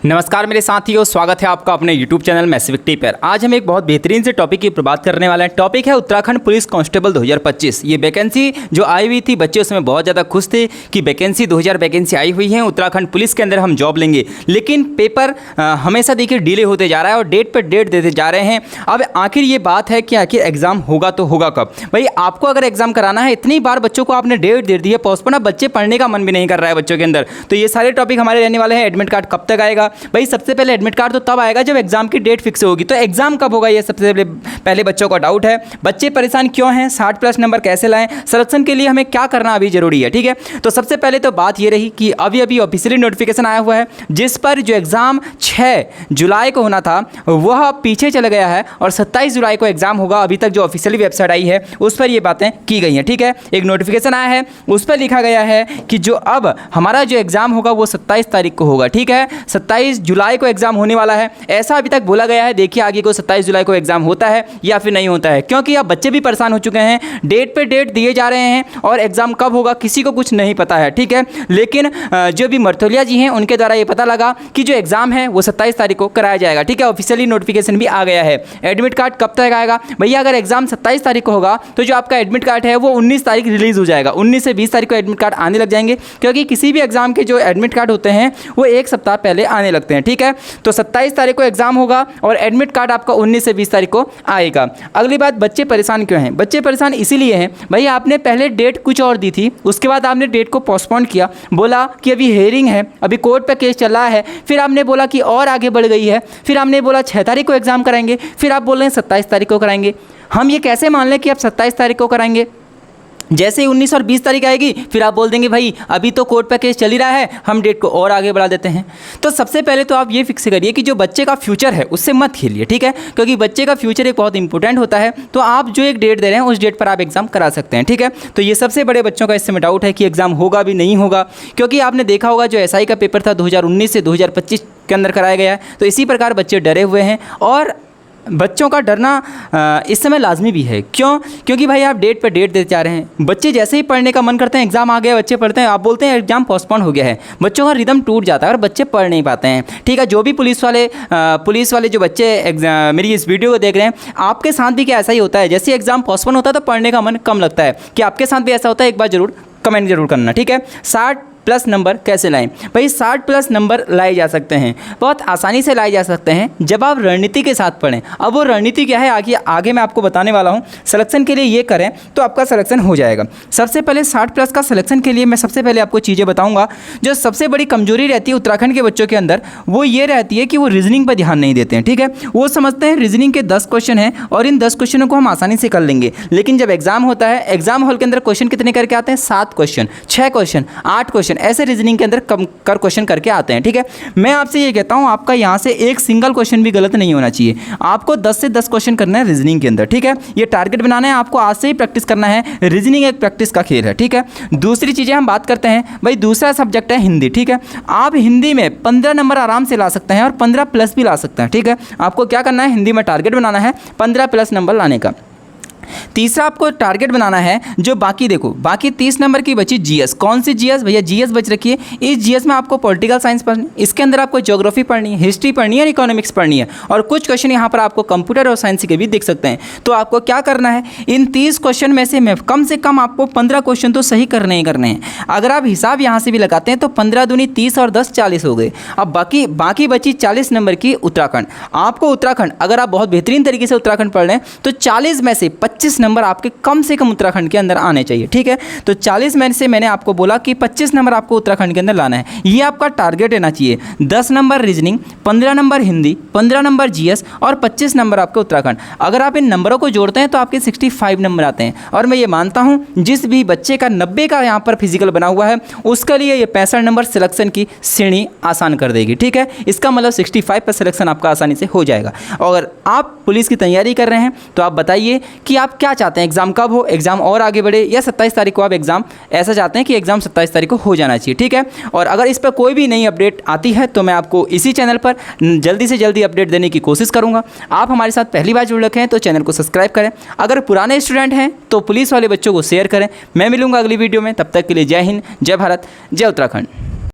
नमस्कार मेरे साथियों, स्वागत है आपका अपने YouTube चैनल मैसिविटी पर। आज हम एक बहुत बेहतरीन से टॉपिक की बात करने वाले हैं। टॉपिक है उत्तराखंड पुलिस कांस्टेबल 2025। ये वैकेंसी जो आई हुई थी, बच्चे उसमें बहुत ज़्यादा खुश थे कि वैकेंसी 2000 वैकेंसी आई हुई है, उत्तराखंड पुलिस के अंदर हम जॉब लेंगे। लेकिन पेपर हमेशा देखिए डिले होते जा रहा है और डेट पर डेट देते जा रहे हैं। अब आखिर ये बात है कि आखिर एग्ज़ाम होगा तो होगा कब? भाई आपको अगर एग्ज़ाम कराना है, इतनी बार बच्चों को आपने डेट दे दी है, पोस्टपोन, अब बच्चे पढ़ने का मन भी नहीं कर रहा है बच्चों के अंदर। तो ये सारे टॉपिक हमारे रहने वाले हैं। एडमिट कार्ड कब तक आएगा? भाई सबसे पहले एडमिट कार्ड तो तब आएगा जब एग्जाम की डेट फिक्स होगी। तो एग्जाम कब होगा, ये सबसे पहले बच्चों का डाउट है। बच्चे परेशान क्यों हैं? 60+ नंबर कैसे लाएं? सिलेक्शन के लिए हमें क्या करना अभी जरूरी है? ठीक है, तो सबसे पहले तो बात ये रही कि अभी ऑफिशियली नोटिफिकेशन आया हुआ है, जिस पर जो एग्जाम 6 जुलाई को होना था वह पीछे चला गया है और 27 जुलाई को एग्जाम होगा। अभी तक जो ऑफिशियली वेबसाइट आई है उस पर ये बातें की गई हैं। ठीक है, एक नोटिफिकेशन आया है, उस पर लिखा गया है कि जो अब हमारा जो एग्जाम होगा वो 27 तारीख को होगा। ठीक है, 27 जुलाई को एग्जाम होने वाला है, ऐसा अभी तक बोला गया है। देखिए आगे को 27 जुलाई को एग्जाम होता है या फिर नहीं होता है, क्योंकि अब बच्चे भी परेशान हो चुके हैं। डेट पे डेट दिए जा रहे हैं और एग्जाम कब होगा किसी को कुछ नहीं पता है। ठीक है, लेकिन जो भी मर्थोलिया जी हैं उनके द्वारा ये पता लगा कि जो एग्जाम है वो 27 तारीख को कराया जाएगा। ठीक है, ऑफिशियली नोटिफिकेशन भी आ गया है। एडमिट कार्ड कब तक आएगा? भैया अगर एग्जाम 27 तारीख को होगा तो जो आपका एडमिट कार्ड है वो 19 तारीख रिलीज हो जाएगा। 19 से 20 तारीख को एडमिट कार्ड आने लग जाएंगे, क्योंकि किसी भी एग्जाम के जो एडमिट कार्ड होते हैं वो एक सप्ताह पहले आने लगते हैं। ठीक है, तो 27 तारीख को एग्जाम होगा और एडमिट कार्ड आपका 19 से 20 तारीख को आएगा। अगली बात, बच्चे परेशान क्यों हैं? बच्चे परेशान इसीलिए हैं भाई, आपने पहले डेट कुछ और दी थी, उसके बाद आपने डेट को पोस्टपोन किया, बोला कि अभी हेयरिंग है, अभी कोर्ट पे केस चल रहा है, फिर आपने बोला कि और आगे बढ़ गई है, फिर आपने बोला 6 तारीख को एग्जाम कराएंगे, फिर आप बोल रहे हैं 27 तारीख को कराएंगे। हम ये कैसे मान लें कि आप 27 तारीख को कराएंगे? जैसे ही 19 और 20 तारीख आएगी फिर आप बोल देंगे भाई अभी तो कोर्ट पे केस चल ही रहा है, हम डेट को और आगे बढ़ा देते हैं। तो सबसे पहले तो आप ये फिक्स करिए कि जो बच्चे का फ्यूचर है उससे मत खेलिए। ठीक है, क्योंकि बच्चे का फ्यूचर एक बहुत इंपॉर्टेंट होता है। तो आप जो एक डेट दे रहे हैं उस डेट पर आप एग्जाम करा सकते हैं। ठीक है, तो ये सबसे बड़े बच्चों का इससे डाउट है कि एग्जाम होगा भी नहीं होगा, क्योंकि आपने देखा होगा जो एसआई का पेपर था 2019 से 2025 के अंदर कराया गया है। तो इसी प्रकार बच्चे डरे हुए हैं और बच्चों का डरना इस समय लाजमी भी है। क्यों? क्योंकि भाई आप डेट पर डेट देते जा रहे हैं। बच्चे जैसे ही पढ़ने का मन करते हैं, एग्जाम आ गया, बच्चे पढ़ते हैं, आप बोलते हैं एग्जाम पोस्टपोन हो गया है, बच्चों का रिदम टूट जाता है और बच्चे पढ़ नहीं पाते हैं। ठीक है, जो भी पुलिस वाले जो बच्चे मेरी इस वीडियो को देख रहे हैं, आपके साथ भी क्या ऐसा ही होता है? जैसे एग्जाम पोस्टपोन होता है तो पढ़ने का मन कम लगता है, कि आपके साथ भी ऐसा होता है? एक बार जरूर कमेंट जरूर करना। ठीक है, 60+ नंबर कैसे लाएं? भाई 60+ नंबर लाए जा सकते हैं, बहुत आसानी से लाए जा सकते हैं जब आप रणनीति के साथ पढ़ें। अब वो रणनीति क्या है आगे मैं आपको बताने वाला हूँ। सिलेक्शन के लिए ये करें तो आपका सिलेक्शन हो जाएगा। सबसे पहले 60+ का सिलेक्शन के लिए मैं सबसे पहले आपको चीज़ें बताऊँगा। जो सबसे बड़ी कमजोरी रहती है उत्तराखंड के बच्चों के अंदर वो ये रहती है कि वो रीजनिंग पर ध्यान नहीं देते हैं। ठीक है, वो समझते हैं रीजनिंग के 10 क्वेश्चन हैं और इन 10 क्वेश्चनों को हम आसानी से कर लेंगे। लेकिन जब एग्जाम होता है, एग्जाम हॉल के अंदर क्वेश्चन कितने करके आते हैं? 7 क्वेश्चन, 6 क्वेश्चन, 8 क्वेश्चन, ऐसे रीजनिंग के अंदर कम कर क्वेश्चन करके आते हैं। ठीक है, मैं आपसे ये कहता हूं आपका यहां से एक सिंगल क्वेश्चन भी गलत नहीं होना चाहिए। आपको 10 से 10 क्वेश्चन करना है रीजनिंग के अंदर। ठीक है, ये टारगेट बनाना है, आपको आज से ही प्रैक्टिस करना है। रीजनिंग एक प्रैक्टिस का खेल है। ठीक है, दूसरी चीज़ें हम बात करते हैं। भाई दूसरा सब्जेक्ट है हिंदी। ठीक है, आप हिंदी में 15 नंबर आराम से ला सकते हैं और 15+ भी ला सकते हैं। ठीक है, आपको क्या करना है? हिंदी में टारगेट बनाना है 15+ नंबर लाने का। तीसरा आपको टारगेट बनाना है जो बाकी 30 नंबर की बची जीएस। कौन सी जीएस? भैया जीएस बच रखी है। इस जीएस में आपको पॉलिटिकल साइंस पढ़नी, इसके अंदर आपको ज्योग्राफी पढ़नी है, हिस्ट्री पढ़नी है और इकोनॉमिक्स पढ़नी है, और कुछ क्वेश्चन यहाँ पर आपको कंप्यूटर और साइंस के भी दिख सकते हैं। तो आपको क्या करना है? इन 30 क्वेश्चन में से कम आपको 15 क्वेश्चन तो सही करने ही करने हैं। अगर आप हिसाब यहाँ से भी लगाते हैं तो 15 दूनी 30 और 10 40 हो गए। अब बाकी बची 40 नंबर की उत्तराखंड। आपको उत्तराखंड, अगर आप बहुत बेहतरीन तरीके से उत्तराखंड पढ़ लें तो 40 में से 25 नंबर आपके कम से कम उत्तराखंड के अंदर आने चाहिए। ठीक है, तो 40 में से मैंने आपको बोला कि 25 नंबर आपको उत्तराखंड के अंदर लाना है। ये आपका टारगेट रहना चाहिए। 10 number reasoning, 15 number Hindi, 15 number GS और 25 नंबर आपके उत्तराखंड। अगर आप इन नंबरों को जोड़ते हैं तो आपके 65 नंबर आते हैं। और मैं ये मानता हूँ जिस भी बच्चे का 90 का यहाँ पर फिजिकल बना हुआ है उसके लिए ये 65 नंबर सिलेक्शन की श्रेणी आसान कर देगी। ठीक है, इसका मतलब 65 पर सिलेक्शन आपका आसानी से हो जाएगा। अगर आप पुलिस की तैयारी कर रहे हैं तो आप बताइए कि आप क्या चाहते हैं? एग्जाम कब हो? एग्जाम और आगे बढ़े या 27 तारीख को आप एग्जाम ऐसा चाहते हैं कि एग्जाम 27 तारीख को हो जाना चाहिए? ठीक है, और अगर इस पर कोई भी नई अपडेट आती है तो मैं आपको इसी चैनल पर जल्दी से जल्दी अपडेट देने की कोशिश करूंगा। आप हमारे साथ पहली बार जुड़ रखे हैं तो चैनल को सब्सक्राइब करें। अगर पुराने स्टूडेंट हैं तो पुलिस वाले बच्चों को शेयर करें। मैं मिलूंगा अगली वीडियो में, तब तक के लिए जय हिंद, जय भारत, जय उत्तराखंड।